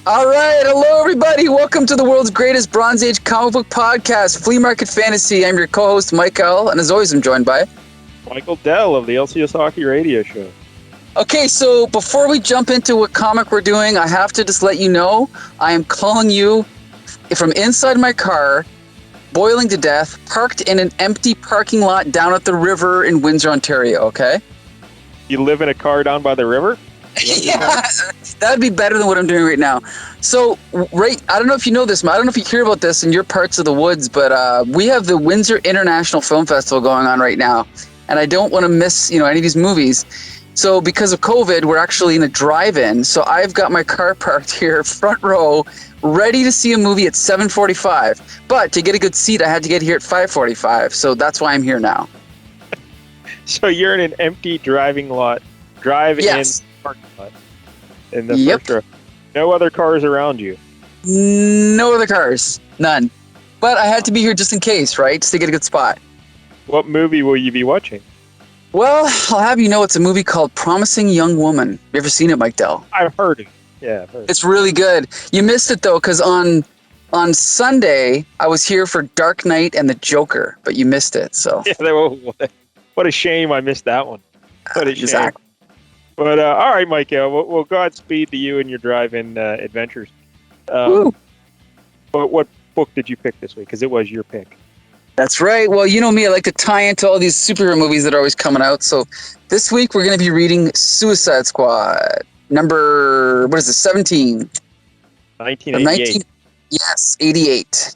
All right, hello everybody. Welcome to the world's greatest Bronze Age comic book podcast, Flea Market Fantasy. I'm your co-host, Mike L., and as always, I'm joined by Michael Dell of the LCS Hockey Radio Show. Okay, so before we jump into what comic we're doing, I have to just let you know I am calling you from inside my car, boiling to death, parked in an empty parking lot down at the river in Windsor, Ontario. Okay. You live in a car down by the river? Yeah, that'd be better than what I'm doing right now. So, right, I don't know if you know this, I don't know if you hear about this in your parts of the woods, but we have the Windsor International Film Festival going on right now, and I don't want to miss, any of these movies. So, because of COVID, we're actually in a drive-in. So, I've got my car parked here, front row, ready to see a movie at 7:45. But to get a good seat, I had to get here at 5:45. So that's why I'm here now. So you're in an empty driving lot, Yes. parking lot, in the first row. No other cars around you. No other cars, none. But I had to be here just in case, right? Just to get a good spot. What movie will you be watching? Well, I'll have you know it's a movie called Promising Young Woman. You ever seen it, Mike Dell? I've heard it. Yeah, I've heard it. It's really good. You missed it, though, because on Sunday, I was here for Dark Knight and the Joker, but you missed it, so. Yeah, what a shame I missed that one. What a shame. Exactly. But, all right, Mike, well, Godspeed to you and your drive-in adventures. Woo. But what book did you pick this week? Because it was your pick. That's right. Well, you know me, I like to tie into all these superhero movies that are always coming out. So this week we're going to be reading Suicide Squad, number, 17? 1988. Yes, 88.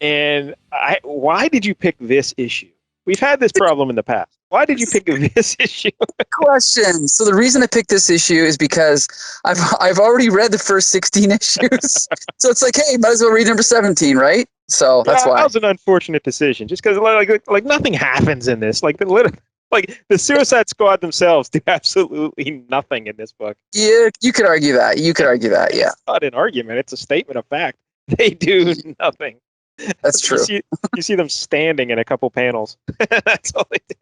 And why did you pick this issue? We've had this problem in the past. Why did you pick this issue? Good question. So the reason I picked this issue is because I've already read the first 16 issues. So it's like, hey, might as well read number 17, right? So that's why. That was an unfortunate decision. Just because like nothing happens in this. Like the Suicide Squad themselves do absolutely nothing in this book. Yeah, you could argue that. Yeah. It's not an argument. It's a statement of fact. They do nothing. That's true. You see them standing in a couple panels. That's all they do.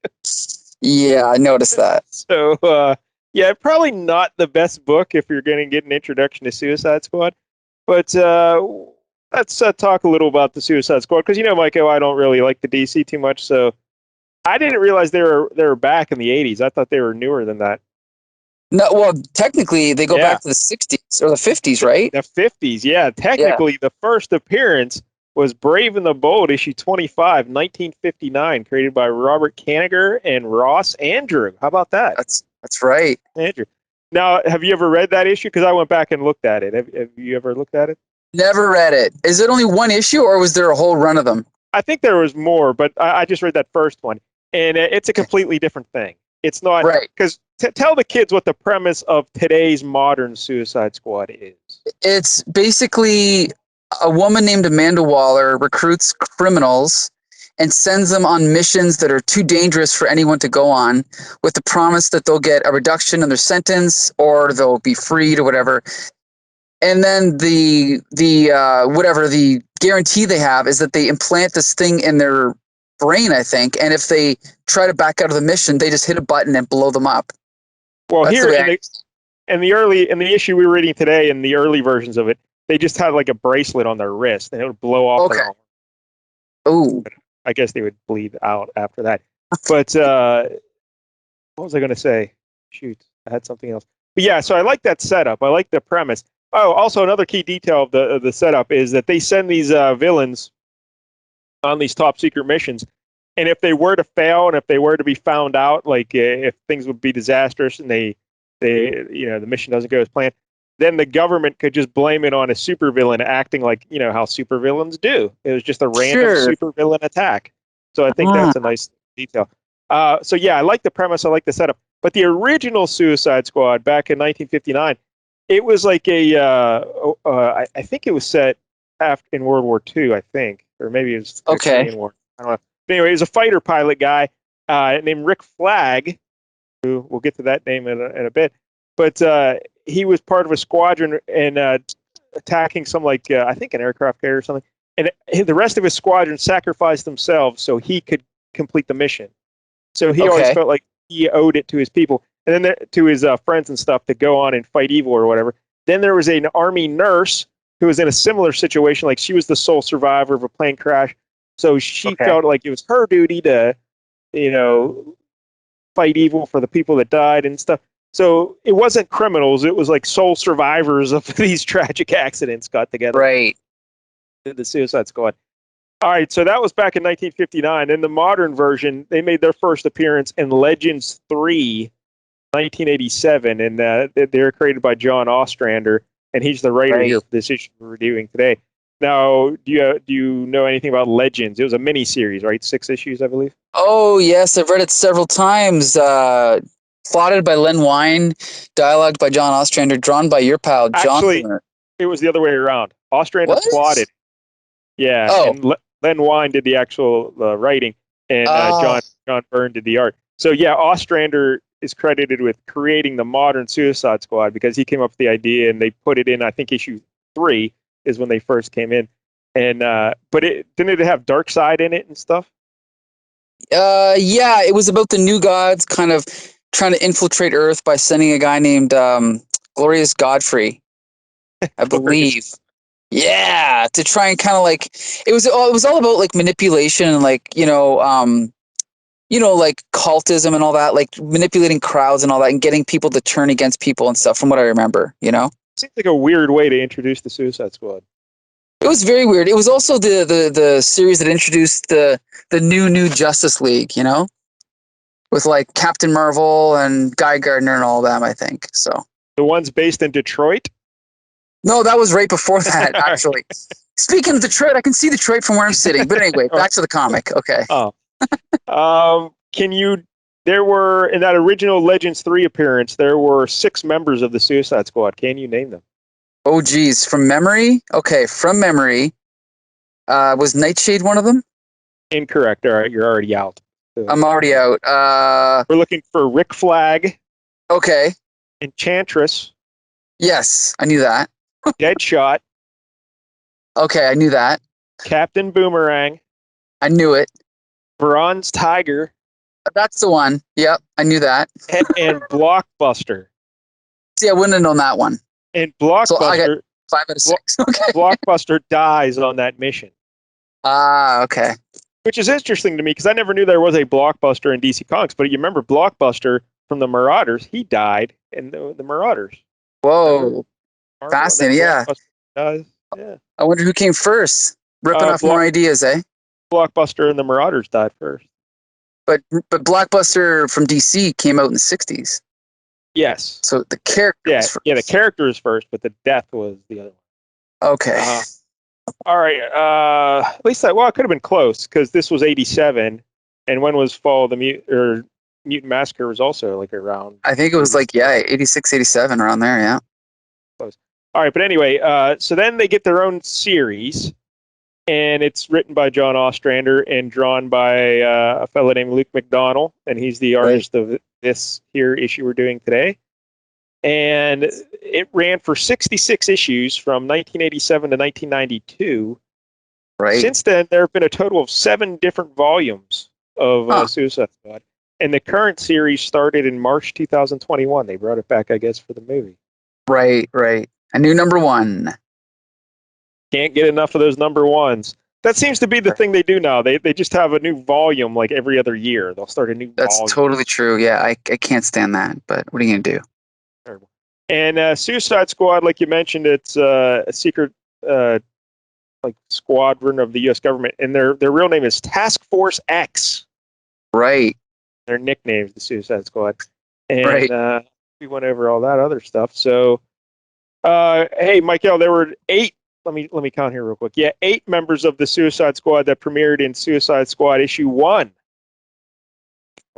Yeah, I noticed that. So, yeah, probably not the best book if you're going to get an introduction to Suicide Squad. But let's talk a little about the Suicide Squad. Because, Michael, I don't really like the DC too much. So I didn't realize they were back in the 80s. I thought they were newer than that. No, well, technically, they go back to the 60s or the 50s, right? The 50s, yeah. Technically, the first appearance was Brave and the Bold, issue 25, 1959, created by Robert Kanigher and Ross Andrew. How about that? That's right. Andrew. Now, have you ever read that issue? Because I went back and looked at it. Have you ever looked at it? Never read it. Is it only one issue, or was there a whole run of them? I think there was more, but I just read that first one. And it's a completely different thing. It's not... Right. Because tell the kids what the premise of today's modern Suicide Squad is. It's basically... a woman named Amanda Waller recruits criminals and sends them on missions that are too dangerous for anyone to go on, with the promise that they'll get a reduction in their sentence or they'll be freed or whatever. And then the guarantee they have is that they implant this thing in their brain, I think, and if they try to back out of the mission, they just hit a button and blow them up. Well, that's here in the issue we were reading today, in the early versions of it, they just had like a bracelet on their wrist, and it would blow off their arm. Oh. I guess they would bleed out after that. But what was I going to say? Shoot, I had something else. But yeah, so I like that setup. I like the premise. Oh, also another key detail of the setup is that they send these villains on these top secret missions, and if they were to fail and if they were to be found out, like if things would be disastrous and the mission doesn't go as planned, then the government could just blame it on a supervillain acting like, how supervillains do. It was just a random supervillain attack. So I think that's a nice detail. So yeah, I like the premise. I like the setup. But the original Suicide Squad back in 1959, it was like I think it was set in World War II, I think. Or maybe it was the Korean War. I don't know. But anyway, he was a fighter pilot guy named Rick Flag, who we'll get to that name in a bit. But he was part of a squadron and attacking some I think an aircraft carrier or something. And the rest of his squadron sacrificed themselves so he could complete the mission. So he always felt like he owed it to his people. And then to his friends and stuff to go on and fight evil or whatever. Then there was an Army nurse who was in a similar situation. Like she was the sole survivor of a plane crash. So she felt like it was her duty to, fight evil for the people that died and stuff. So it wasn't criminals. It was like sole survivors of these tragic accidents got together. Right. The Suicide Squad. All right, so that was back in 1959. In the modern version, they made their first appearance in Legends 3, 1987, and they were created by John Ostrander, and he's the writer here for this issue we're reviewing today. Now, do you know anything about Legends? It was a mini series, right? 6 issues, I believe. Oh yes, I've read it several times. Plotted by Len Wein, dialogued by John Ostrander, drawn by your pal John. Actually, it was the other way around. Ostrander plotted. Yeah, and Len Wein did the actual writing, and John Byrne did the art. So yeah, Ostrander is credited with creating the modern Suicide Squad because he came up with the idea, and they put it in. I think issue 3 is when they first came in, and but didn't it have Darkseid in it and stuff? Yeah, it was about the New Gods kind of trying to infiltrate Earth by sending a guy named Glorious Godfrey, I believe. Yeah, to try and kind of like it was all about like manipulation and like like cultism and all that, like manipulating crowds and all that, and getting people to turn against people and stuff. From what I remember, Seems like a weird way to introduce the Suicide Squad. It was very weird. It was also the series that introduced the new Justice League, with like Captain Marvel and Guy Gardner and all of them, I think. So the ones based in Detroit? No, that was right before that, actually. Speaking of Detroit, I can see Detroit from where I'm sitting. But anyway, back to the comic. Okay. There were, in that original Legends 3 appearance, there were 6 members of the Suicide Squad. Can you name them? Oh, geez. From memory? Okay, from memory. Was Nightshade one of them? Incorrect. All right, you're already out. I'm already out. We're looking for Rick Flag. Okay. Enchantress. Yes, I knew that. Deadshot. Okay, I knew that. Captain Boomerang. I knew it. Bronze Tiger. That's the one. Yep, I knew that. and Blockbuster. See, I wouldn't have known that one. And Blockbuster. So I got 5 out of 6. Okay. Blockbuster dies on that mission. Okay. Which is interesting to me because I never knew there was a Blockbuster in DC Comics. But you remember Blockbuster from the Marauders? He died in the Marauders. Whoa. Fascinating, yeah. Yeah. I wonder who came first. Ripping off more ideas, eh? Blockbuster and the Marauders died first. But Blockbuster from DC came out in the 60s. Yes. So the character was first. Yeah, the character is first, but the death was the other one. Okay. All right. At least it could have been close because this was 87. And when was Fall of the Mutant Massacre was also like around. I think it was 86, 87, around there, yeah. Close. All right, but anyway, so then they get their own series, and it's written by John Ostrander and drawn by a fellow named Luke McDonnell, and he's the artist of this here issue we're doing today. And it ran for 66 issues from 1987 to 1992. Right. Since then, there have been a total of 7 different volumes of Suicide Squad. And the current series started in March 2021. They brought it back, I guess, for the movie. Right. A new number 1. Can't get enough of those number 1s. That seems to be the thing they do now. They just have a new volume like every other year. They'll start a new volume. That's totally true. Yeah, I can't stand that. But what are you going to do? Terrible. And Suicide Squad, like you mentioned, it's a secret squadron of the U.S. government. And their real name is Task Force X. Right. Their nickname is the Suicide Squad. And we went over all that other stuff. So, hey, Michael, there were 8. Let me count here real quick. Yeah, 8 members of the Suicide Squad that premiered in Suicide Squad issue 1.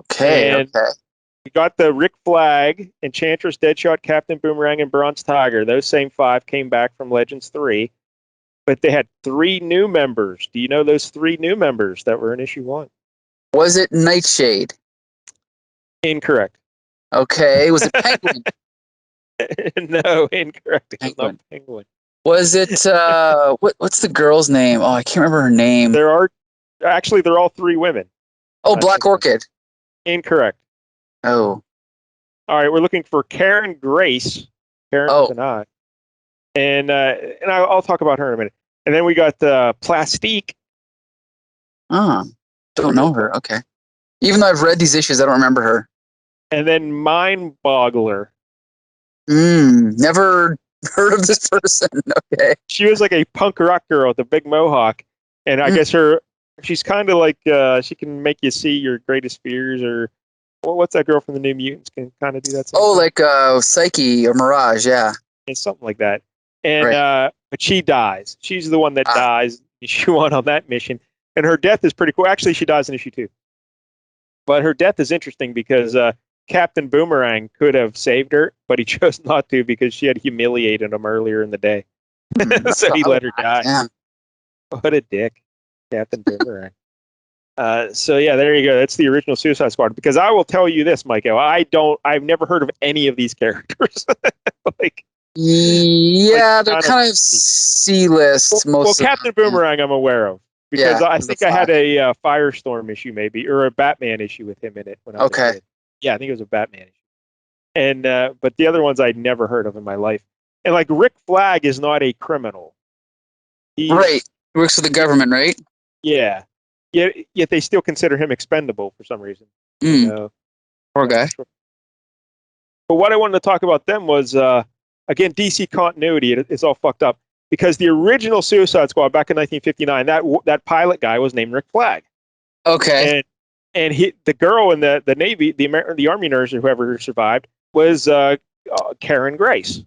Okay. We got the Rick Flag, Enchantress, Deadshot, Captain Boomerang, and Bronze Tiger. Those same 5 came back from Legends 3. But they had 3 new members. Do you know those 3 new members that were in issue 1? Was it Nightshade? Incorrect. Okay. Was it Penguin? No, incorrect. It was not Penguin. Was it what's the girl's name? Oh, I can't remember her name. They're all 3 women. Oh, Black Orchid. Incorrect. Oh. All right, we're looking for Karen Grace. Karen with an I. And I'll talk about her in a minute. And then we got Plastique. Ah, don't know her. Okay. Even though I've read these issues, I don't remember her. And then Mind Boggler. Never heard of this person. Okay. She was like a punk rock girl with a big mohawk, and I guess she's kind of like she can make you see your greatest fears, or what's that girl from the New Mutants can kind of do that. Oh, like Psyche or Mirage, yeah. It's something like that. And Right. but she dies. She's the one that Ah, dies. She won on that mission, and her death is pretty cool. Actually, she dies in issue 2, but her death is interesting because Captain Boomerang could have saved her, but he chose not to because she had humiliated him earlier in the day. So he let her die. Yeah. What a dick, Captain Boomerang. So yeah, there you go. That's the original Suicide Squad. Because I will tell you this, Michael, I've never heard of any of these characters. like, Yeah, they're kind kind of C-list well, most of Captain them. Boomerang, I'm aware of because Yeah, I the think I had Flash. a Firestorm issue, maybe, or a Batman issue with him in it when I was a Okay. kid. Yeah, I think it was a Batman issue. And but the other ones I'd never heard of in my life. And like Rick Flag is not a criminal. Right. He's He works for the government, right? yeah. Yet they still consider him expendable for some reason. You Mm, know. poor guy. But what I wanted to talk about them was again DC continuity. It's all fucked up because the original Suicide Squad back in 1959, that pilot guy was named Rick Flag, Okay. and the girl in the Navy, the Army nurse or whoever survived was Karen Grace,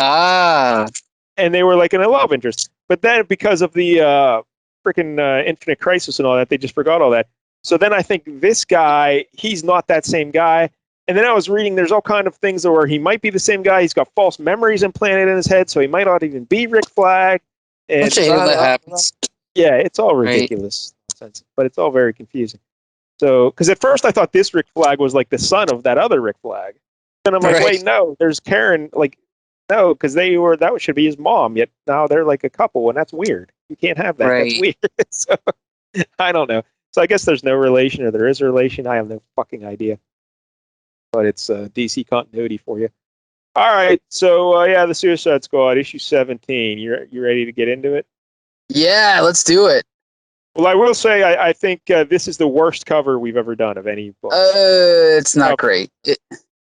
Ah. and they were like in a love interest. But then because of the freaking Infinite Crisis and all that, they just forgot all that. So then I think this guy, he's not that same guy. And then I was reading, there's all kind of things where he might be the same guy. He's got false memories implanted in his head, so he might not even be Rick Flag. And Don't you hate when that happens? yeah, it's all Right. ridiculous nonsense, but it's all very confusing. So, because at first I thought this Rick Flag was like the son of that other Rick Flag. Then I'm like, Right. wait, no, there's Karen. Like, no, because that should be his mom. Yet now they're like a couple, and that's weird. You can't have that. That's Right. weird. So I don't know. So I guess there's no relation, or there is a relation. I have no fucking idea. But it's DC continuity for you. All right, so yeah, the Suicide Squad issue 17. You ready to get into it? Yeah, let's do it. Well, I will say I think this is the worst cover we've ever done of any book. It's not great. It's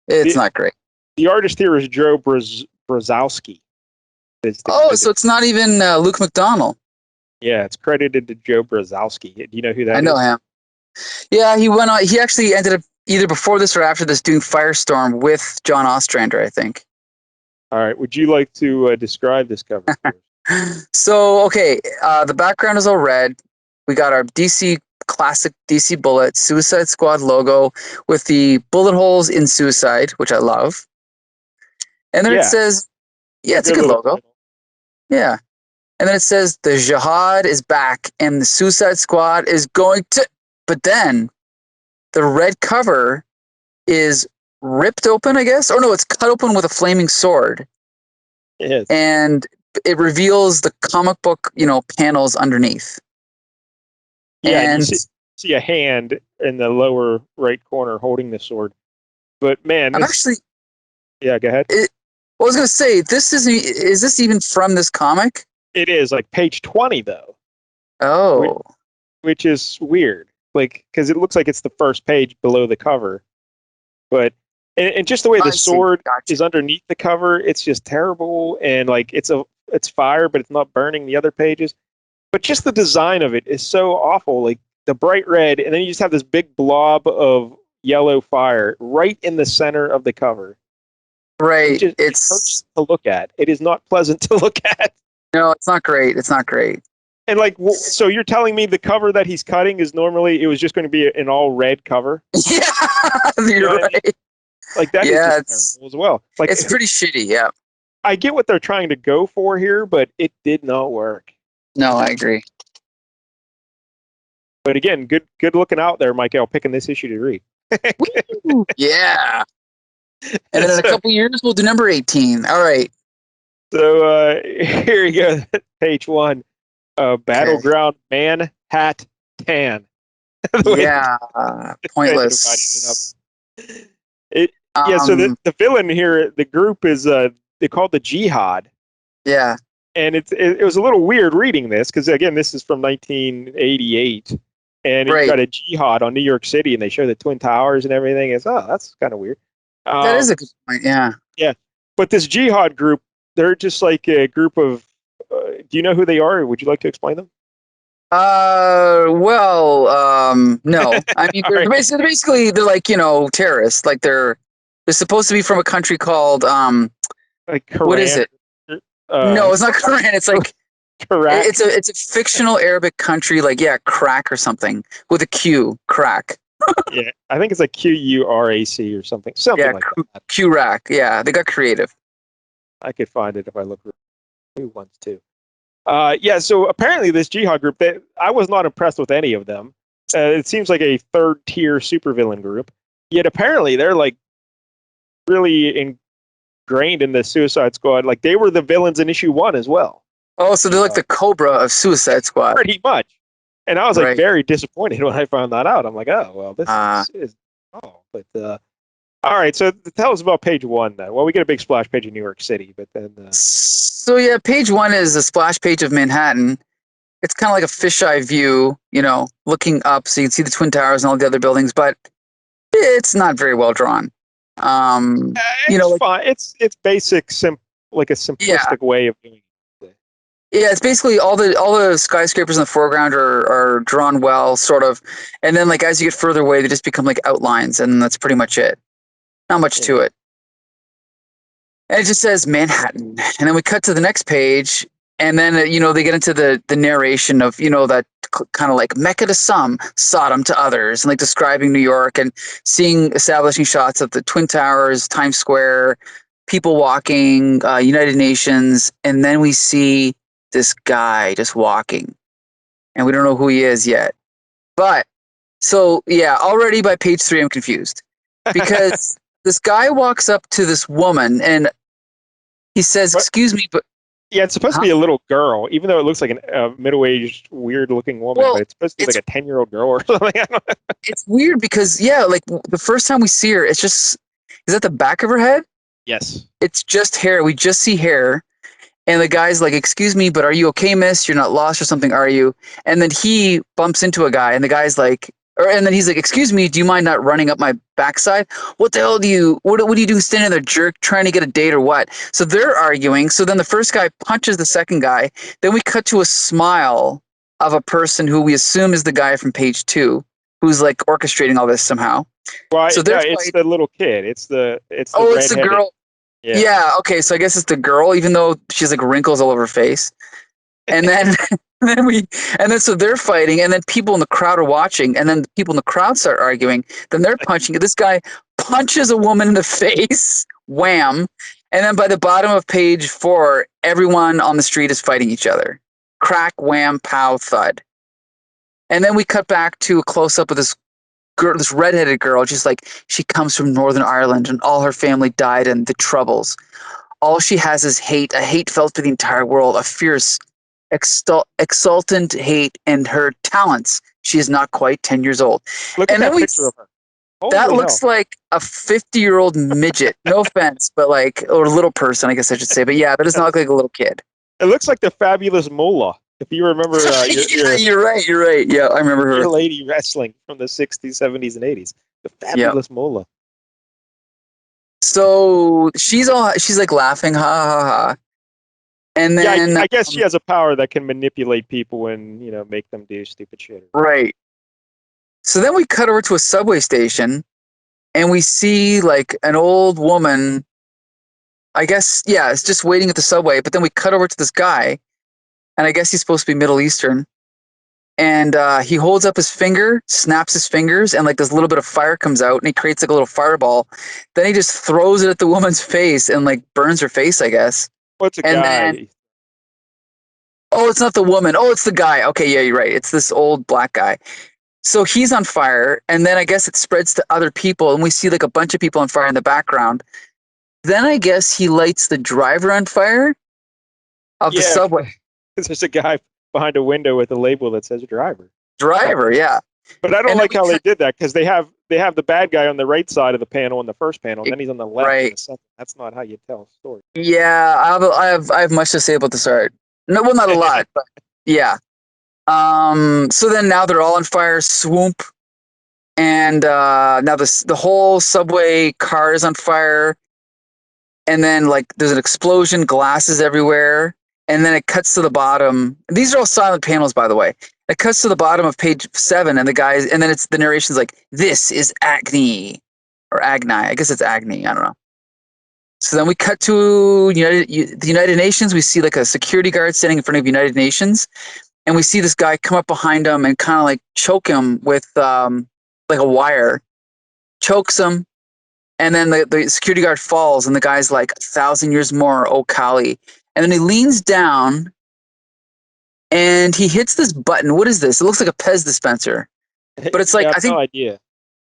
the, not great. The artist here is Joe Brzezowski. So it's not even Luke McDonnell. Yeah, it's credited to Joe Brzezowski. Do you know who that is? I know him. Yeah, he went on. He actually ended up either before this or after this doing Firestorm with John Ostrander, I think. All right. Would you like to describe this cover? So, okay, the background is all red. We got our classic DC bullet Suicide Squad logo with the bullet holes in Suicide, which I love. And then it says, yeah, it's a good logo. Yeah. And then it says the Jihad is back and the Suicide Squad is going to. But then the red cover is ripped open, I guess. Or no, it's cut open with a flaming sword. Yes. And it reveals the comic book, panels underneath. Yeah, and you see a hand in the lower right corner holding the sword. But man, yeah, go ahead. I was going to say, is this even from this comic? It is like page 20 though. Oh. Which is weird. Like, because it looks like it's the first page below the cover. But and just the way the sword is underneath the cover, it's just terrible. And like it's fire, but it's not burning the other pages. But just the design of it is so awful. Like the bright red, and then you just have this big blob of yellow fire right in the center of the cover. Right. It hurts to look at. It is not pleasant to look at. No, it's not great. It's not great. And like, so you're telling me the cover that he's cutting is normally it was just going to be an all red cover? Yeah, you're right. I mean? Like that is just terrible as well. Like it's pretty shitty. Yeah. I get what they're trying to go for here, but it did not work. No, I agree. But again, good looking out there, Michael, picking this issue to read. Yeah. And then in a couple years, we'll do number 18. All right. So here you go, page 1. Battleground Manhattan. Yeah, pointless. So the villain here, the group is they're called the Jihad, Yeah. And it was a little weird reading this because, again, this is from 1988. And you Right. got a jihad on New York City, and they show the Twin Towers and everything. It's, that's kind of weird. That is a good point. Yeah. Yeah. But this jihad group, they're just like a group of, do you know who they are? Or would you like to explain them? No. I mean, All right. basically they're like, terrorists. Like they're supposed to be from a country called Like what is Quran. it? No, it's not Quran. It's like Iraq. it's a fictional Arabic country, like crack or something with a Q, crack. Yeah, I think it's like Qurac or something like that. Q-rack. Yeah, they got creative. I could find it if I look new ones too. Yeah, so apparently this jihad group, I was not impressed with any of them. It seems like a third-tier supervillain group. Yet apparently they're like really ingrained in the Suicide Squad. Like they were the villains in issue 1 as well. Oh, so they're like the Cobra of Suicide Squad. Pretty much. And I was like Right. very disappointed when I found that out. I'm like, oh well, this is but all right. So tell us about page 1 then. Well, we get a big splash page in New York City, but then So yeah, page 1 is a splash page of Manhattan. It's kind of like a fisheye view, looking up, so you can see the Twin Towers and all the other buildings, but it's not very well drawn. it's fine. It's basic, like a simplistic way of doing it. Yeah, it's basically all the skyscrapers in the foreground are drawn well, sort of, and then like as you get further away, they just become like outlines, and that's pretty much it. Not much to it. And it just says Manhattan, and then we cut to the next page, and then they get into the narration of that kind of like Mecca to some, Sodom to others, and like describing New York and establishing shots of the Twin Towers, Times Square, people walking, United Nations, and then we see this guy just walking, and we don't know who he is yet. But so yeah, already by page 3 I'm confused because this guy walks up to this woman and he says, "Excuse me, but." Yeah, it's supposed to be a little girl, even though it looks like a middle-aged, weird-looking woman. But it's supposed to be like a 10-year-old girl or something. It's weird because like the first time we see her, it's just is that the back of her head? Yes, it's just hair. We just see hair. And the guy's like, "Excuse me, but are you okay, miss? You're not lost or something, are you?" And then he bumps into a guy, and the guy's like, and then he's like, "Excuse me, do you mind not running up my backside? What the hell what do you do standing there, jerk, trying to get a date or what?" So they're arguing. So then the first guy punches the second guy. Then we cut to a smile of a person who we assume is the guy from page 2, who's like orchestrating all this somehow. Well, so it's the little kid. It's the it's the girl. Yeah, okay, so I guess it's the girl, even though she's like wrinkles all over her face. And then so they're fighting, and then people in the crowd are watching, and then the people in the crowd start arguing. Then they're punching. This guy punches a woman in the face, wham. And then by the bottom of page 4, everyone on the street is fighting each other. Crack, wham, pow, thud. And then we cut back to a close-up of this girl, this redheaded girl, just like she comes from Northern Ireland and all her family died in the Troubles. All she has is hate, a hate felt for the entire world, a fierce, exultant hate, and her talents. She is not quite 10 years old. Look at that picture of her. That looks like a 50-year-old midget. No offense, but or a little person, I guess I should say. But yeah, that does not look like a little kid. It looks like the Fabulous Moolah. If you remember, you're right. Yeah, I remember her. Your lady wrestling from the 60s, 70s, and 80s. The Fabulous Moolah. So she's like laughing, ha ha ha. And then I guess she has a power that can manipulate people and make them do stupid shit. Right. So then we cut over to a subway station, and we see like an old woman. I guess it's just waiting at the subway. But then we cut over to this guy. And I guess he's supposed to be Middle Eastern. And he holds up his finger, snaps his fingers, and like this little bit of fire comes out, and he creates like a little fireball. Then he just throws it at the woman's face and like burns her face, I guess. What's a guy? Then, it's not the woman. Oh, it's the guy. Okay, yeah, you're right. It's this old black guy. So he's on fire, and then I guess it spreads to other people, and we see like a bunch of people on fire in the background. Then I guess he lights the driver on fire of the subway. There's a guy behind a window with a label that says driver. Driver, yeah. But I don't like how they did that because they have they have the bad guy on the right side of the panel in the first panel, and then he's on the left in the second. That's not how you tell a story. Yeah, I have much to say about this art. No, well, not a lot, but yeah. So then now they're all on fire. Swoop, and now the whole subway car is on fire, and then like there's an explosion, glasses everywhere, and then it cuts to the bottom. These are all silent panels, by the way. It cuts to the bottom of page 7, and and then it's the narration's like, "This is Agni," or Agni. I guess it's Agni. I don't know. So then we cut to the United Nations. We see like a security guard standing in front of United Nations, and we see this guy come up behind him and kind of like choke him with like a wire, chokes him, and then the security guard falls, and the guy's like, "1,000 years more, O Kali." And then he leans down, and he hits this button. What is this? It looks like a Pez dispenser, but it's like I think no idea.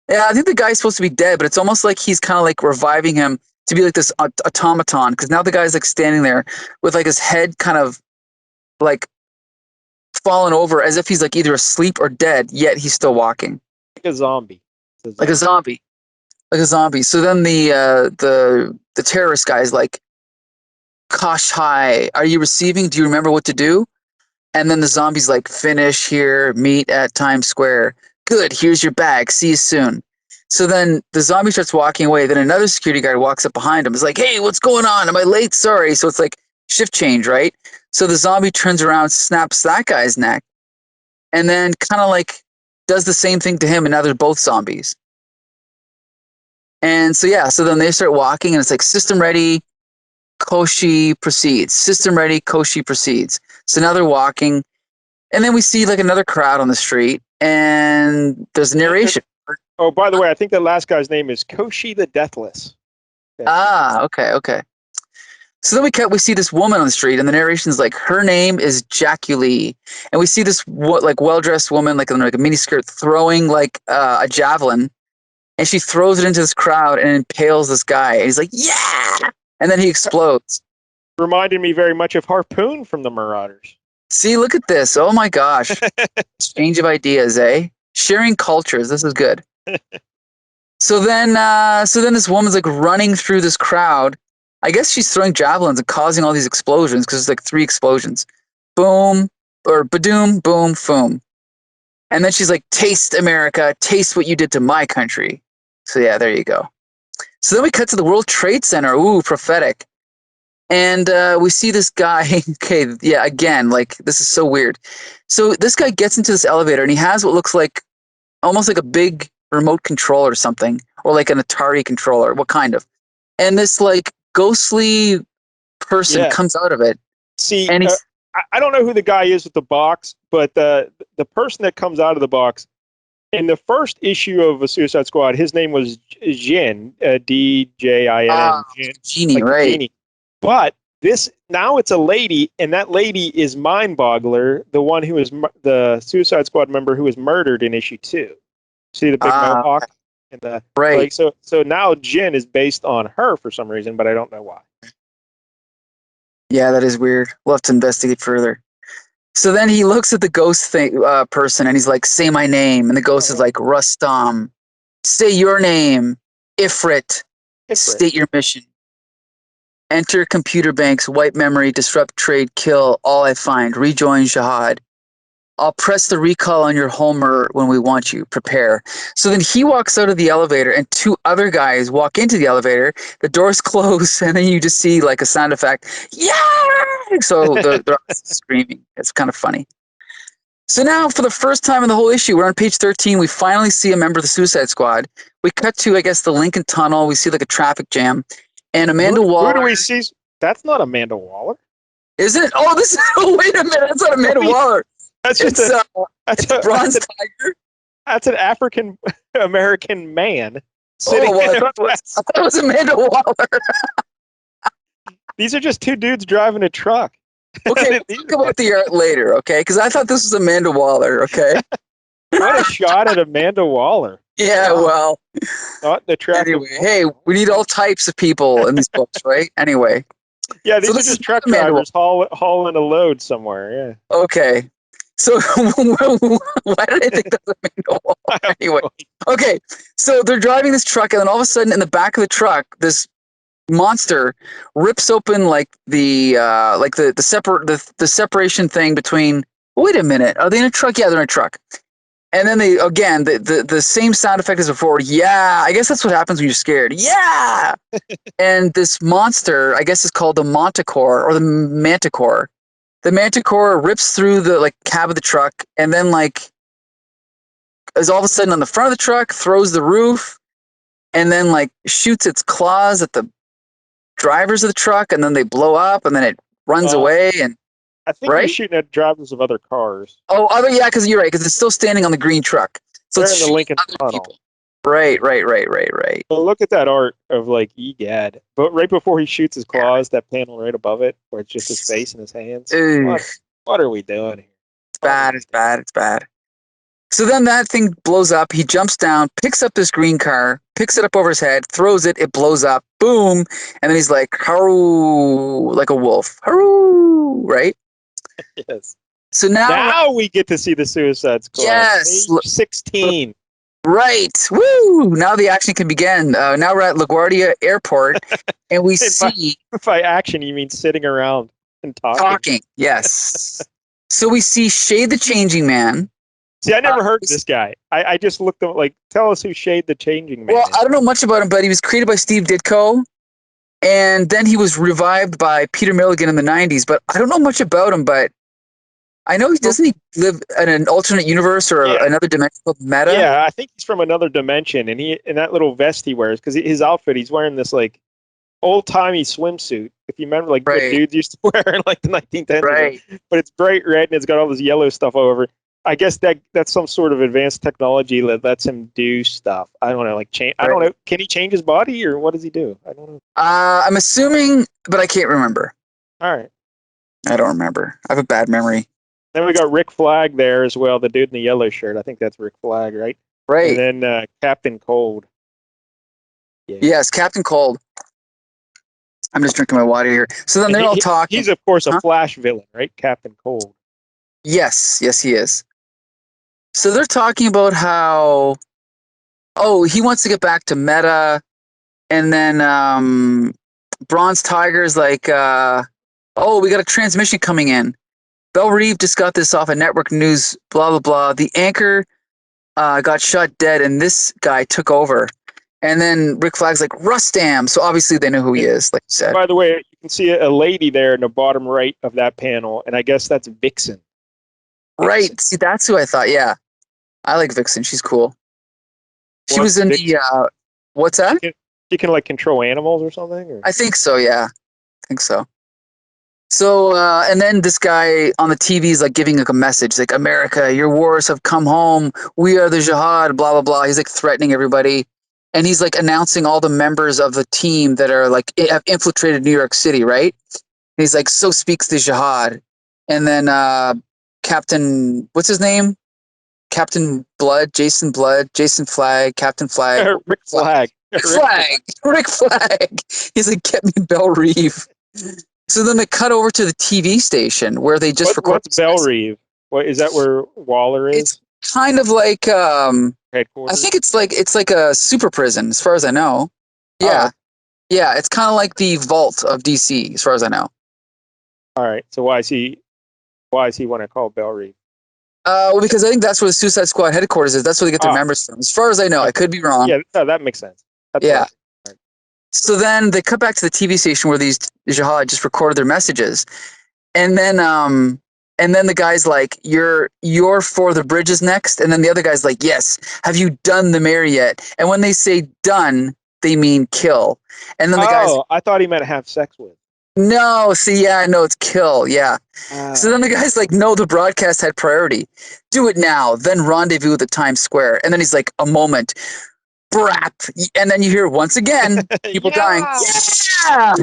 Yeah, I think the guy's supposed to be dead, but it's almost like he's kind of like reviving him to be like this automaton, because now the guy's like standing there with like his head kind of like fallen over as if he's like either asleep or dead, yet he's still walking. Like a zombie. Like a zombie. Like a zombie. So then the terrorist guy's like, "Kosh Hai, are you receiving? Do you remember what to do?" And then the zombie's like, "Finish here, meet at Times Square. Good, here's your bag. See you soon." So then the zombie starts walking away. Then another security guard walks up behind him. Is like, "Hey, what's going on? Am I late? Sorry." So it's like shift change, right? So the zombie turns around, snaps that guy's neck, and then kind of like does the same thing to him, and now they're both zombies. And so yeah, so then they start walking, and it's like, "System ready, Koshi proceeds. System ready, Koshi proceeds." So now they're walking, and then we see like another crowd on the street, and there's a narration. Oh, by the way, I think the last guy's name is Koshi the Deathless. Okay. Okay. So then we see this woman on the street, and the narration's like, "Her name is Jaculi," and we see this like well-dressed woman, like in like a miniskirt, throwing like a javelin, and she throws it into this crowd and impales this guy. And he's like, "Yeah!" And then he explodes. Reminded me very much of Harpoon from the Marauders. See, look at this. Oh my gosh. Exchange of ideas, eh? Sharing cultures. This is good. So then this woman's like running through this crowd. I guess she's throwing javelins and causing all these explosions, because there's like 3 explosions. Boom, or badoom, boom, foom. And then she's like, "Taste America, taste what you did to my country." So yeah, there you go. So then we cut to the World Trade Center. Ooh, prophetic. And we see this guy. Okay, yeah, again, like this is so weird. So this guy gets into this elevator, and he has what looks like almost like a big remote control or something, or like an Atari controller. What kind of? And this like ghostly person comes out of it. See, and I don't know who the guy is with the box, but the person that comes out of the box in the first issue of a Suicide Squad, his name was Jin, DJIN. Genie, like right? Genie. But now it's a lady, and that lady is Mind Boggler, the one who is the Suicide Squad member who was murdered in issue 2. See the big mohawk? And the, right. Like, so now Jin is based on her for some reason, but I don't know why. Yeah, that is weird. We'll have to investigate further. So then he looks at the ghost person, and he's like, "Say my name." And the ghost is like, "Rustam." "Say your name." Ifrit. "State your mission." "Enter computer banks, wipe memory, disrupt trade, kill all I find, rejoin Jihad. I'll press the recall on your Homer when we want you. Prepare." So then he walks out of the elevator, and 2 other guys walk into the elevator. The doors close, and then you just see like a sound effect. Yeah! So they're screaming. It's kind of funny. So now, for the first time in the whole issue, we're on page 13. We finally see a member of the Suicide Squad. We cut to, I guess, the Lincoln Tunnel. We see like a traffic jam. And Amanda Waller. Who do we see? That's not Amanda Waller. Is it? Oh, this is. Oh, wait a minute. That's not Amanda Waller. That's just it's a bronze tiger. That's an African American man sitting I thought it was Amanda Waller. These are just 2 dudes driving a truck. Okay, we'll talk about the art later, okay? Because I thought this was Amanda Waller, okay? What a shot at Amanda Waller. Yeah, well. Not the truck. Anyway, hey, we need all types of people in these books, right? Anyway. Yeah, these are just truck drivers hauling a load somewhere, yeah. Okay. So why did I think that was a manhole? Anyway, okay. So they're driving this truck, and then all of a sudden, in the back of the truck, this monster rips open like the separation thing between. Wait a minute, are they in a truck? Yeah, they're in a truck. And then they again the same sound effect as before. Yeah, I guess that's what happens when you're scared. Yeah, and this monster, I guess, is called the Manticore or the Manticore. The Manticore rips through the like cab of the truck, and then like is all of a sudden on the front of the truck, throws the roof, and then like shoots its claws at the drivers of the truck, and then they blow up, and then it runs away. And I think right? he's shooting at drivers of other cars. Oh, other yeah, because you're right, because it's still standing on the green truck, so They're it's in the Lincoln other Tunnel. people. Right. But look at that art of like egad. But right before he shoots his claws, that panel right above it, where it's just his face and his hands. What are we doing here? It's bad. So then that thing blows up. He jumps down, picks up this green car, picks it up over his head, throws it. It blows up. Boom. And then he's like, "Haroo," like a wolf. Haroo, right? Yes. So now we get to see the Suicide Squad. Yes. Page 16. Right. Woo! Now the action can begin. Now we're at LaGuardia Airport, and we see... By action, you mean sitting around and talking. Yes. So we see Shade the Changing Man. See, I never heard of this guy. I just looked up, like, tell us who Shade the Changing Man Well, is. I don't know much about him, but he was created by Steve Ditko, and then he was revived by Peter Milligan in the 90s, but I don't know much about him, but I know doesn't he live in an alternate universe or another dimension called Meta? Yeah, I think he's from another dimension, and he in that little vest he wears, because his outfit, he's wearing this like old-timey swimsuit. If you remember, like what dudes used to wear in like the 1910s. Right. But it's bright red and it's got all this yellow stuff over. I guess that's some sort of advanced technology that lets him do stuff. I don't know, like change. I don't know. Can he change his body, or what does he do? I don't know. I'm assuming, but I can't remember. All right. I don't remember. I have a bad memory. Then we got Rick Flag there as well, the dude in the yellow shirt. I think that's Rick Flag, right? Right. And then Captain Cold. Yeah. Yes, Captain Cold. I'm just drinking my water here. So then they're all talking. He's, of course, a Flash villain, right? Captain Cold. Yes, he is. So they're talking about how, he wants to get back to Meta, and then Bronze Tiger's like, we got a transmission coming in. Belle Reeve just got this off of network news, blah, blah, blah. The anchor got shot dead, and this guy took over. And then Rick Flag's like, Rustam. So obviously they know who he is, like you said. By the way, you can see a lady there in the bottom right of that panel, and I guess that's Vixen. Right. See, that's who I thought. Yeah. I like Vixen. She's cool. She was in Vixen? The... what's that? She can, like, control animals or something? Or? I think so, yeah. I think so. So, and then this guy on the TV is like giving like a message, like, America, your wars have come home. We are the Jihad, blah, blah, blah. He's like threatening everybody. And he's like announcing all the members of the team that are like have infiltrated New York City, right? And he's like, so speaks the Jihad. And then Captain, what's his name? Captain Blood, Jason Flag, Captain Flag. Rick Flag. Rick Flag. He's like, get me Belle Reeve. So then they cut over to the TV station where they just record. What's Belle Reeve? What is that? Where Waller is? It's kind of like headquarters. I think it's like a super prison, as far as I know. Yeah, yeah. It's kind of like the vault of DC, as far as I know. All right. So why is he want to call Belle Reeve? Well, because I think that's where the Suicide Squad headquarters is. That's where they get their members from. As far as I know, I could be wrong. Yeah, no, that makes sense. That's right. So then they cut back to the TV station where these Jihad just recorded their messages, and then the guy's like, "You're for the bridges next," and then the other guy's like, "Yes. Have you done the mayor yet?" And when they say "done," they mean kill. And then the guy's, I thought he meant have sex with. No, see, it's kill, yeah. So then the guy's like, no, the broadcast had priority. Do it now, then rendezvous at Times Square. And then he's like, a moment. Brap. And then you hear once again, people dying. Yeah!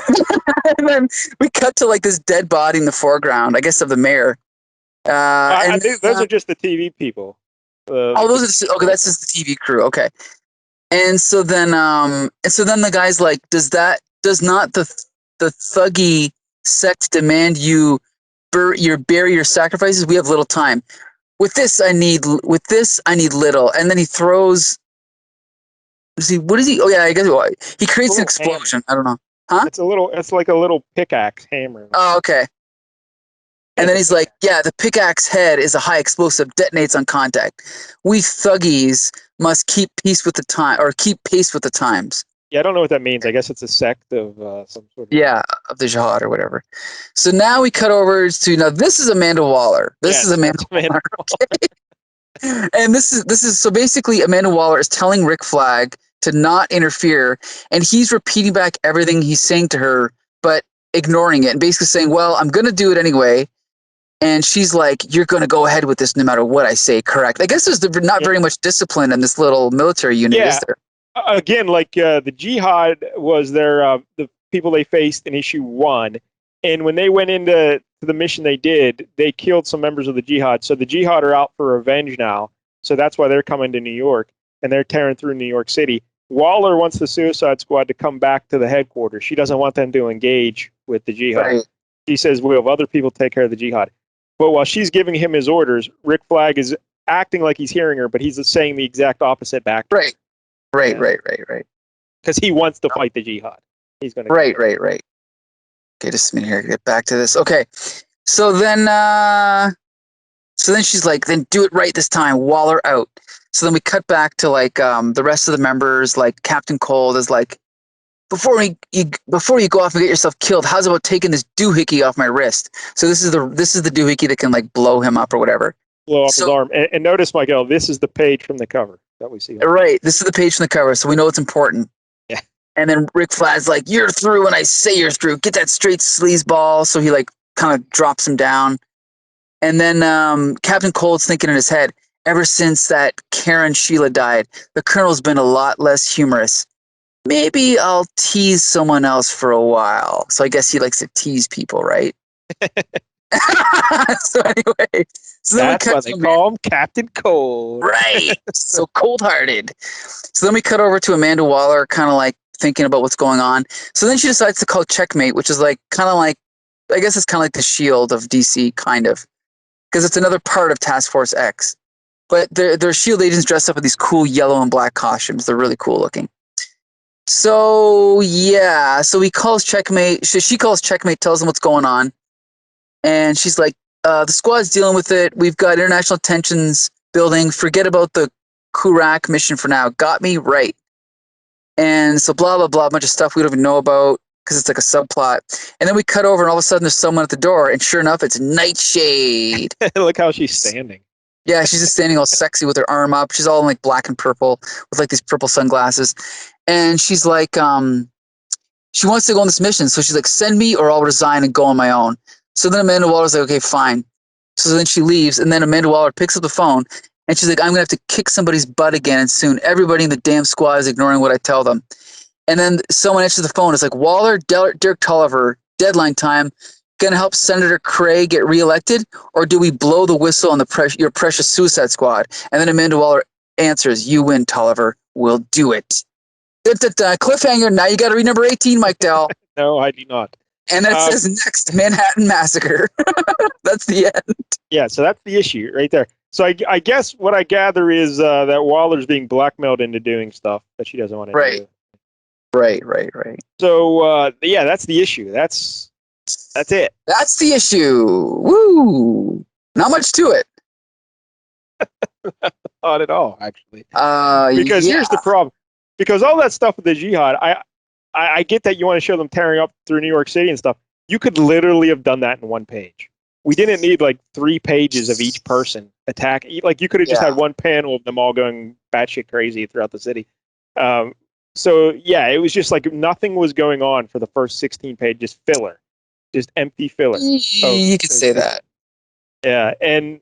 And then we cut to like this dead body in the foreground, I guess, of the mayor. I think those are just the okay, that's just the TV crew, okay. And so then the guy's like, does not the thuggy sect demand you bury your sacrifices. We have little time. With this, I need little. And then he throws. See, what is he? Oh yeah, I guess he creates an explosion. Hammer. I don't know. Huh? It's like a little pickaxe hammer. Oh, okay. And then he's like, yeah, the pickaxe head is a high explosive, detonates on contact. We thuggies must keep pace with the times. Yeah, I don't know what that means. I guess it's a sect of some sort of... Yeah, of the jihad or whatever. So now we cut over to... Now, this is Amanda Waller. This is Amanda Waller. Okay? And this is... So basically, Amanda Waller is telling Rick Flag to not interfere, and he's repeating back everything he's saying to her, but ignoring it, and basically saying, well, I'm going to do it anyway. And she's like, you're going to go ahead with this no matter what I say, correct? I guess there's not very much discipline in this little military unit, is there? Again, like the jihad was the people they faced in issue 1. And when they went into the mission they did, they killed some members of the jihad. So the jihad are out for revenge now. So that's why they're coming to New York, and they're tearing through New York City. Waller wants the Suicide Squad to come back to the headquarters. She doesn't want them to engage with the jihad. Right. She says, we'll have other people take care of the jihad. But while she's giving him his orders, Rick Flag is acting like he's hearing her, but he's saying the exact opposite back. Right. Because he wants to fight the jihad. He's going to. Right. Okay, just a minute here. Get back to this. Okay, so then she's like, then do it right this time. Waller out. So then we cut back to like the rest of the members. Like Captain Cold is like, before you go off and get yourself killed, how's about taking this doohickey off my wrist? So this is the doohickey that can like blow him up or whatever. Blow up his arm. And notice, Michael, this is the page from the cover that we see. Right, this is the page from the cover, so we know it's important. Yeah. And then Rick Flag's like, you're through when I say you're through. Get that straight, sleazeball. So he like kind of drops him down. And then Captain Cold's thinking in his head, ever since that Karen Sheila died, the Colonel's been a lot less humorous. Maybe I'll tease someone else for a while. So I guess he likes to tease people, right? So anyway, that's why they call him Captain Cold. Right. So cold-hearted. So then we cut over to Amanda Waller, kind of like thinking about what's going on. So then she decides to call Checkmate, which is like kind of like, I guess it's kind of like the SHIELD of DC, kind of, because it's another part of Task Force X. But they're SHIELD agents dressed up in these cool yellow and black costumes. They're really cool looking. So yeah, so he calls Checkmate. She calls Checkmate, tells him what's going on, and she's like, "The squad's dealing with it. We've got international tensions building. Forget about the Kurak mission for now. Got me right." And so blah blah blah, a bunch of stuff we don't even know about because it's like a subplot. And then we cut over, and all of a sudden there's someone at the door, and sure enough, it's Nightshade. Look how she's standing. Yeah, she's just standing all sexy with her arm up. She's all in like black and purple with like these purple sunglasses. And she's like, she wants to go on this mission. So she's like, send me or I'll resign and go on my own. So then Amanda Waller's like, okay, fine. So then she leaves. And then Amanda Waller picks up the phone and she's like, I'm going to have to kick somebody's butt again. And soon everybody in the damn squad is ignoring what I tell them. And then someone answers the phone. It's like, Waller, Dirk Tolliver, deadline time. Going to help Senator Craig get reelected, or do we blow the whistle on your precious Suicide Squad? And then Amanda Waller answers, you win, Tolliver. We'll do it. Cliffhanger. Now you got to read number 18, Mike Dell. No, I do not. And it says next, Manhattan Massacre. That's the end. Yeah, so that's the issue right there. So I guess what I gather is that Waller's being blackmailed into doing stuff that she doesn't want to do. Right. So, yeah, that's the issue. That's it. That's the issue. Woo! Not much to it. Not at all, actually. Because here's the problem. Because all that stuff with the jihad, I get that you want to show them tearing up through New York City and stuff. You could literally have done that in one page. We didn't need like 3 pages of each person attack. Like you could have just had one panel of them all going batshit crazy throughout the city. So yeah, it was just like nothing was going on for the first 16 pages. Filler. Just empty filler. You could say that. Yeah, and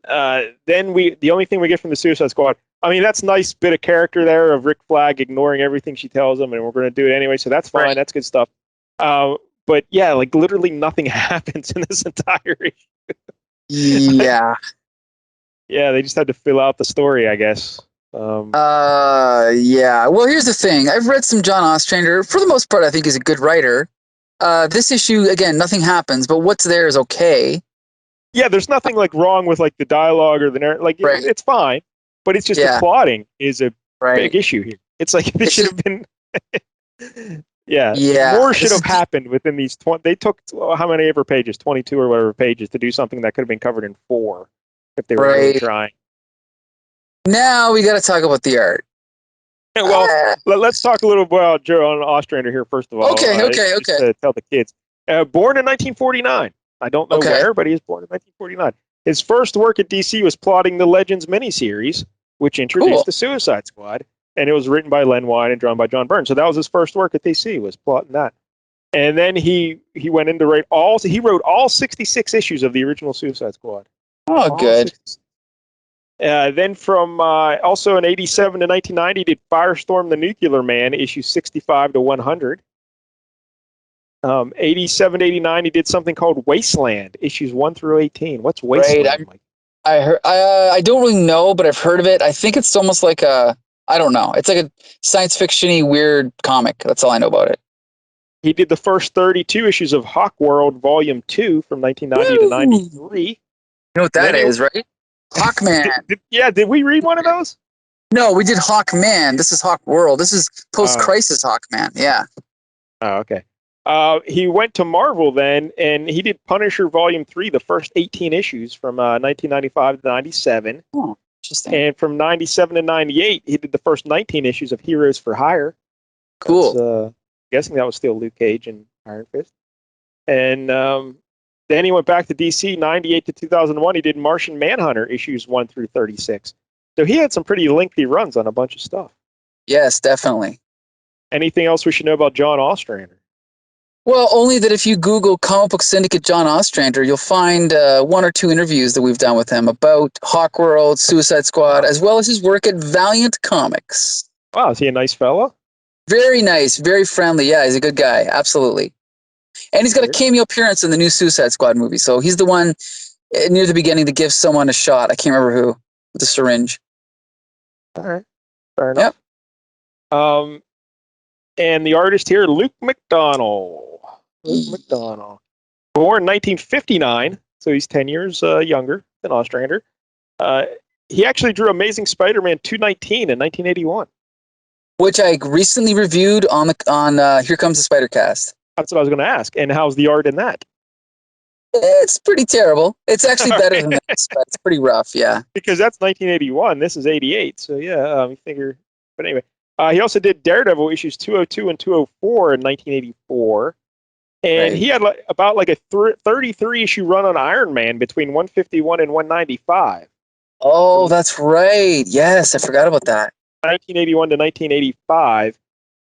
then the only thing we get from the Suicide Squad, I mean, that's a nice bit of character there of Rick Flag ignoring everything she tells him, and we're going to do it anyway, so that's fine. Right. That's good stuff. But yeah, like literally nothing happens in this entire issue. Yeah. Yeah, they just had to fill out the story, I guess. Yeah. Well, here's the thing. I've read some John Ostrander. For the most part, I think he's a good writer. This issue, again, nothing happens, but what's there is okay. Yeah, there's nothing like wrong with like the dialogue or the narrative. Like Right. it's fine, but it's just the Yeah. plotting is a big Right. issue here. It's like this It's should just, have been. Yeah, yeah. more should This have is happened within these 20. They took how many ever pages, 22 or whatever pages, to do something that could have been covered in 4 if they were really right. trying. Now we got to talk about the art. Yeah, well, Ah, let's talk a little about John Ostrander here first of all, okay. Okay. just Okay. to tell the kids. Born in 1949. I don't know Okay. where, but he was born in 1949. His first work at DC was plotting the Legends miniseries, which introduced Cool. the Suicide Squad, and it was written by Len Wein and drawn by John Byrne. So that was his first work at DC, was plotting that. And then he went in to write he wrote all 66 issues of the original Suicide Squad. Oh, All good. 66. Then from also in 87 to 1990, he did Firestorm the Nuclear Man, issues 65 to 100. 87 to 89, he did something called Wasteland, issues 1 through 18. What's Right. Wasteland, Mike? I heard. I don't really know, but I've heard of it. I think it's almost like a. I don't know. It's like a science fiction-y weird comic. That's all I know about it. He did the first 32 issues of Hawk World, Volume 2, from 1990 to Woo! You 93. know what that Then is, right? Hawkman. did we read one of those? No, we did Hawkman. This is Hawk World. This is post-crisis Hawkman. Yeah. Oh, okay. He went to Marvel then, and he did Punisher Volume 3, the first 18 issues from 1995 to 97. Oh, interesting. And from 97 to 98, he did the first 19 issues of Heroes for Hire. Cool. Guessing that was still Luke Cage and Iron Fist. And then he went back to DC, 98 to 2001. He did Martian Manhunter, issues 1 through 36. So he had some pretty lengthy runs on a bunch of stuff. Yes, definitely. Anything else we should know about John Ostrander? Well, only that if you Google Comic Book Syndicate John Ostrander, you'll find 1 or 2 interviews that we've done with him about Hawkworld, Suicide Squad, as well as his work at Valiant Comics. Wow, is he a nice fella? Very nice, very friendly. Yeah, he's a good guy. Absolutely. And he's got a cameo appearance in the new Suicide Squad movie. So he's the one near the beginning to give someone a shot. I can't remember who, with a syringe. All right, fair enough. Yep. And the artist here, Luke McDonnell. Luke McDonnell. Born 1959, so he's 10 years younger than Ostrander. He actually drew Amazing Spider-Man 219 in 1981. Which I recently reviewed on Here Comes the Spider-Cast. That's what I was going to ask. And how's the art in that? It's pretty terrible. It's actually better than this, but it's pretty rough, yeah. Because that's 1981. This is 88. So yeah, you figure. But anyway, he also did Daredevil issues 202 and 204 in 1984. And he had about a 33 issue run on Iron Man between 151 and 195. Oh, that's right. Yes, I forgot about that. 1981 to 1985.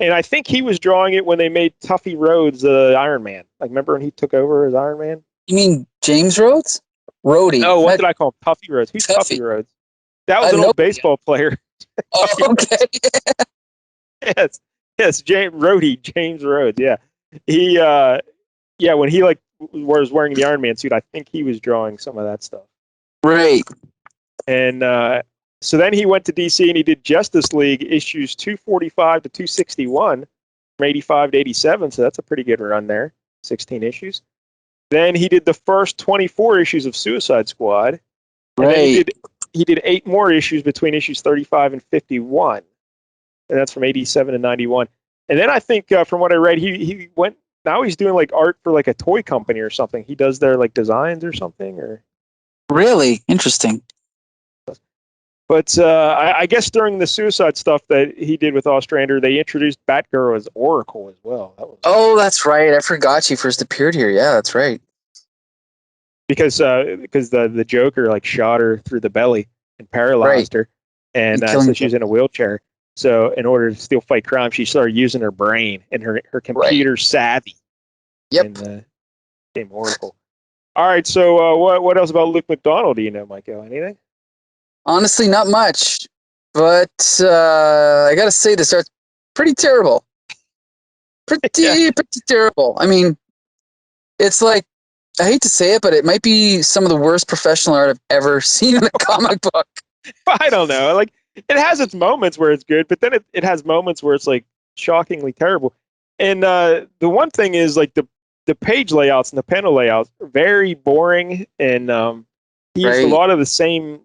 And I think he was drawing it when they made Tuffy Rhodes Iron Man. Like, remember when he took over as Iron Man? You mean James Rhodes? Rhodey. No, what did I call him? Tuffy Rhodes. Who's Tuffy Rhodes? That was an old baseball player. Oh, okay. Yes, James Rhodes. Yeah, he, when he was wearing the Iron Man suit, I think he was drawing some of that stuff. Right. And so then he went to DC and he did Justice League issues 245 to 261 from 85 to 87. So that's a pretty good run there. 16 issues. Then he did the first 24 issues of Suicide Squad. And then he did 8 more issues between issues 35 and 51. And that's from 87 to 91. And then I think from what I read, he went, now he's doing art for a toy company or something. He does their designs or something, or. Really? Interesting. But I guess during the Suicide stuff that he did with Ostrander, they introduced Batgirl as Oracle as well. That's right. I forgot she first appeared here. Yeah, that's right. Because the Joker shot her through the belly and paralyzed her, and so she's in a wheelchair. So in order to still fight crime, she started using her brain and her computer savvy. Yep. And became Oracle. All right. So what else about Luke McDonnell do you know, Michael? Anything? Honestly, not much, but I gotta say this art's pretty terrible. Pretty terrible. I mean, it's I hate to say it, but it might be some of the worst professional art I've ever seen in a comic book. I don't know. It has its moments where it's good, but then it has moments where it's shockingly terrible. And the one thing is the page layouts and the panel layouts are very boring, and he used a Right. lot of the same.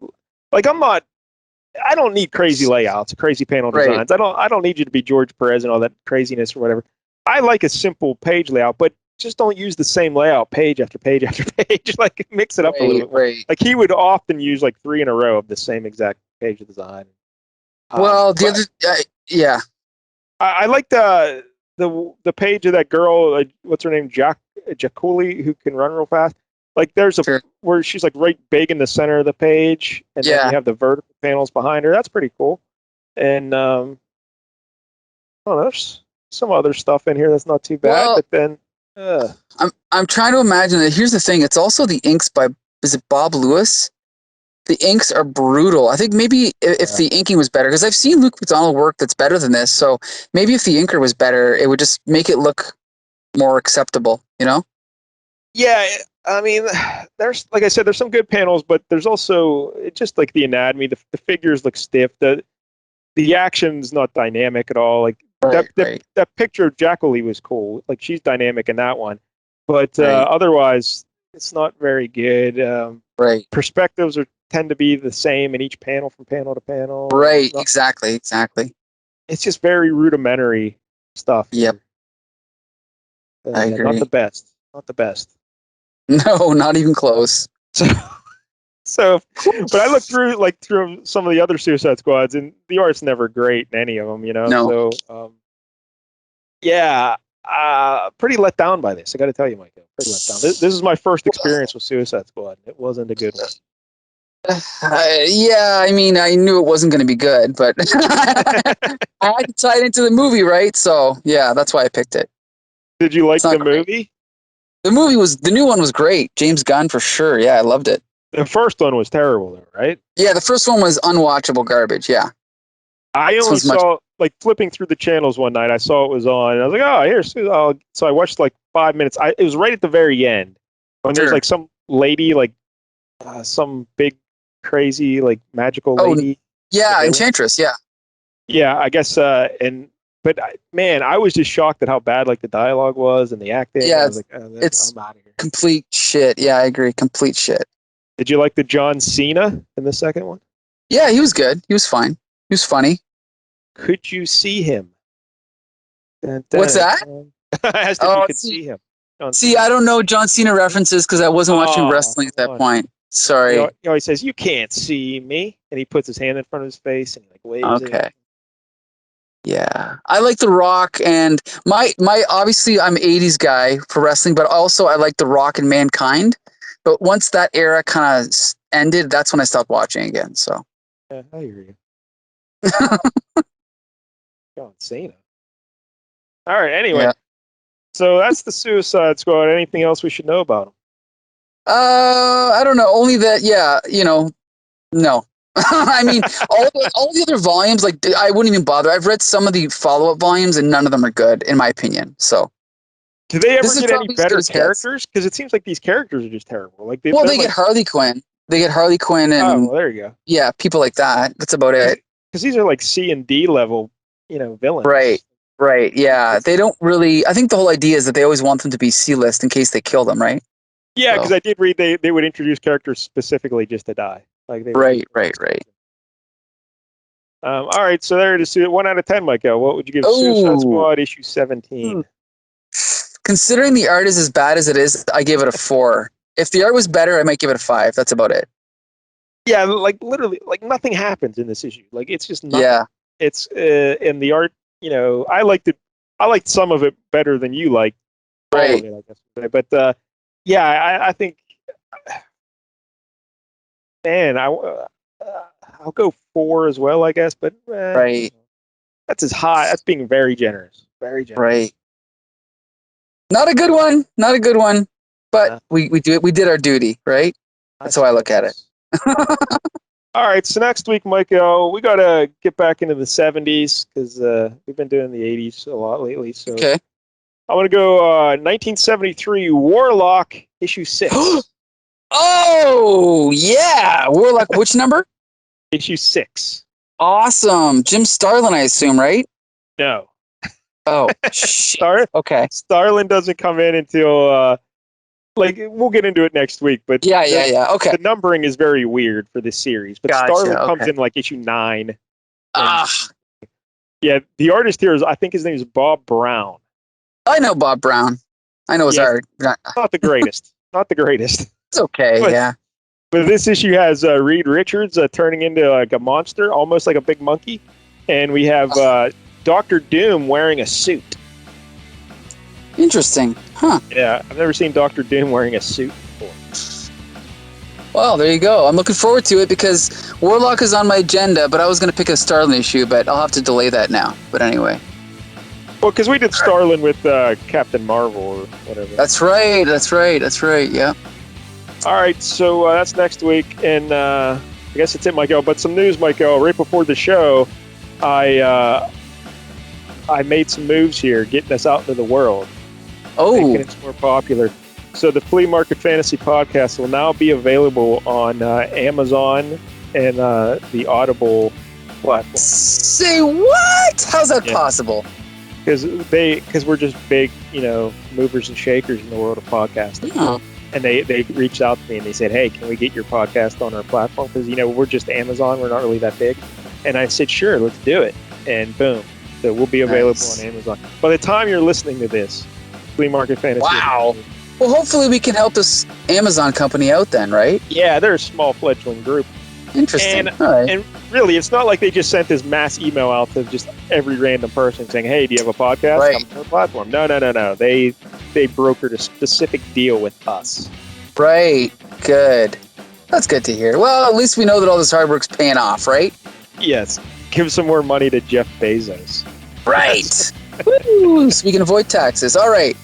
Like I don't need crazy layouts, crazy panel Right. designs. I don't need you to be George Perez and all that craziness or whatever. I like a simple page layout, but just don't use the same layout page after page after page. Like mix it up a little bit more. Right. Like he would often use like 3 in a row of the same exact page design. Well, the But other, yeah. I like the page of that girl. What's her name? Jaculi, who can run real fast. Like there's a Sure. where she's like right big in the center of the page, and then Yeah. you have the vertical panels behind her. That's pretty cool. And oh, there's some other stuff in here that's not too bad. Well, But then, I'm trying to imagine that. Here's the thing. It's also the inks by, is it Bob Lewis? The inks are brutal. I think maybe if the inking was better, because I've seen Luke McDonnell work that's better than this. So maybe if the inker was better, it would just make it look more acceptable, you know? yeah, I mean, there's like I said, there's some good panels, but there's also just like the anatomy. The figures look stiff. The action's not dynamic at all. Like Right. that picture of Jacqueline was cool. Like she's dynamic in that one, but Right. otherwise it's not very good. Right. Perspectives tend to be the same in each panel from panel to panel. Right. Exactly. It's just very rudimentary stuff. Yep. I Yeah, agree. not the best. Not the best. No, not even close. So, but I looked through some of the other Suicide Squads, and the art's never great in any of them, you know. No. So, yeah, pretty let down by this. I got to tell you, Michael, pretty let down. This is my first experience with Suicide Squad. It wasn't a good one. Yeah, I mean, I knew it wasn't going to be good, but I had to tie it into the movie, right? So, yeah, that's why I picked it. Did you like It's not the great. movie? The new one was great. James Gunn for sure. Yeah, I loved it. The first one was terrible, though, right? Yeah, the first one was unwatchable garbage. Yeah. I This only one's much. saw like flipping through the channels one night. I saw it was on, and I was like, "Oh, here's." So I watched like 5 minutes. It was right at the very end when there's Sure. like some lady, like some big, crazy, like magical Oh, lady. yeah, villain. Enchantress. Yeah. Yeah, I guess. Man, I was just shocked at how bad like the dialogue was and the acting. Yeah, I was like, it's I'm out of here. complete shit. Yeah, I agree. Complete shit. Did you like the John Cena in the second one? Yeah, he was good. He was fine. He was funny. Could you see him? What's that? I asked if you could see him. See, I don't know John Cena references because I wasn't watching Oh, wrestling at that come on. point. Sorry. He always says, "You can't see me," and he puts his hand in front of his face and he like waves Okay. it. Yeah, I like The Rock, and my obviously I'm '80s guy for wrestling, but also I like The Rock and Mankind. But once that era kind of ended, that's when I stopped watching again. So Yeah, I hear you. John Cena. All right. Anyway, yeah. so that's the Suicide Squad. Anything else we should know about them? I don't know. Only that, yeah, no. I mean, all the other volumes, like I wouldn't even bother. I've read some of the follow-up volumes, and none of them are good, in my opinion. So, Do they ever this is get any probably as good better as it gets. characters? Because it seems like these characters are just terrible. Like Well, they get Harley Quinn. They get Harley Quinn, oh, and well, there you go. yeah, people like that. That's about it. Because these are like C and D level, villains. Right. Yeah, they don't really. I think the whole idea is that they always want them to be C-list in case they kill them, right? Yeah, because So. I did read they would introduce characters specifically just to die. Like they would Right. All right, so there it is. 1 out of 10, Michael. What would you give Suicide Squad issue 17? Considering the art is as bad as it is, I give it a 4. If the art was better, I might give it a 5. That's about it. Yeah, like literally, like nothing happens in this issue. Like it's just nothing. Yeah. It's and the art. I liked it. I liked some of it better than you liked. Right. All of it, I guess. But yeah, I think. Man, I'll go 4 as well, I guess. But Right. That's as high. That's being very generous. Very generous. Right. Not a good one. But we did our duty, right? That's how I look at it. All right, so next week, Michael, we got to get back into the 70s because we've been doing the 80s a lot lately. So Okay. I'm going to go 1973 Warlock issue 6. Oh, yeah. Warlock, which number? Issue 6. Awesome. Jim Starlin, I assume, right? No. Oh, shit. Okay. Starlin doesn't come in until we'll get into it next week. But Yeah. Okay. the numbering is very weird for this series. But Gotcha, Starlin comes okay. in like issue 9. Ah, Yeah, the artist here I think his name is Bob Brown. I know Bob Brown. I know his art. Not the greatest. Not the greatest. It's okay. But, Yeah. but this issue has Reed Richards turning into like a monster, almost like a big monkey, and we have Doctor Doom wearing a suit. Interesting. Huh. Yeah, I've never seen Doctor Doom wearing a suit before. Well, there you go. I'm looking forward to it because Warlock is on my agenda, but I was going to pick a Starlin issue, but I'll have to delay that now. But anyway. Well, because we did Starlin with Captain Marvel or whatever. That's right. Yeah. All right, so that's next week, and I guess that's it, Michael. But some news, Michael. Right before the show, I made some moves here, getting us out into the world. Making it more popular. So the Flea Market Fantasy Podcast will now be available on Amazon and the Audible platform. Say what? How's that possible? Because we're just big, movers and shakers in the world of podcasting. Yeah. And they reached out to me and they said, hey, can we get your podcast on our platform? Because, we're just Amazon. We're not really that big. And I said, sure, let's do it. And boom. So we'll be available on Amazon. By the time you're listening to this, Flea Market Fantasy. Wow. Well, hopefully we can help this Amazon company out then, right? Yeah, they're a small fledgling group. Interesting. And, all right. And really, it's not like they just sent this mass email out to just every random person saying, hey, do you have a podcast? Right. Come to our platform. No. They brokered a specific deal with us. Right. Good. That's good to hear. Well, at least we know that all this hard work's paying off, right? Yes. Give some more money to Jeff Bezos. Right. Woo, so we can avoid taxes. All right.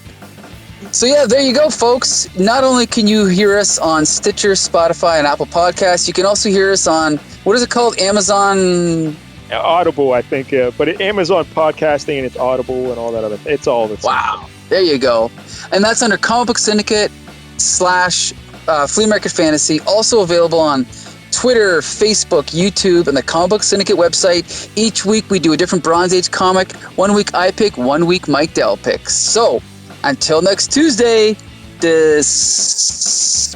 So yeah, there you go, folks. Not only can you hear us on Stitcher, Spotify, and Apple Podcasts, you can also hear us on, what is it called? Amazon... Audible, I think. But Amazon Podcasting and it's Audible and all that other... It's all the same. Wow. There you go. And that's under Comic Book Syndicate / Flea Market Fantasy. Also available on Twitter, Facebook, YouTube, and the Comic Book Syndicate website. Each week we do a different Bronze Age comic. 1 week I pick, 1 week Mike Dell picks. So, until next Tuesday, disperse!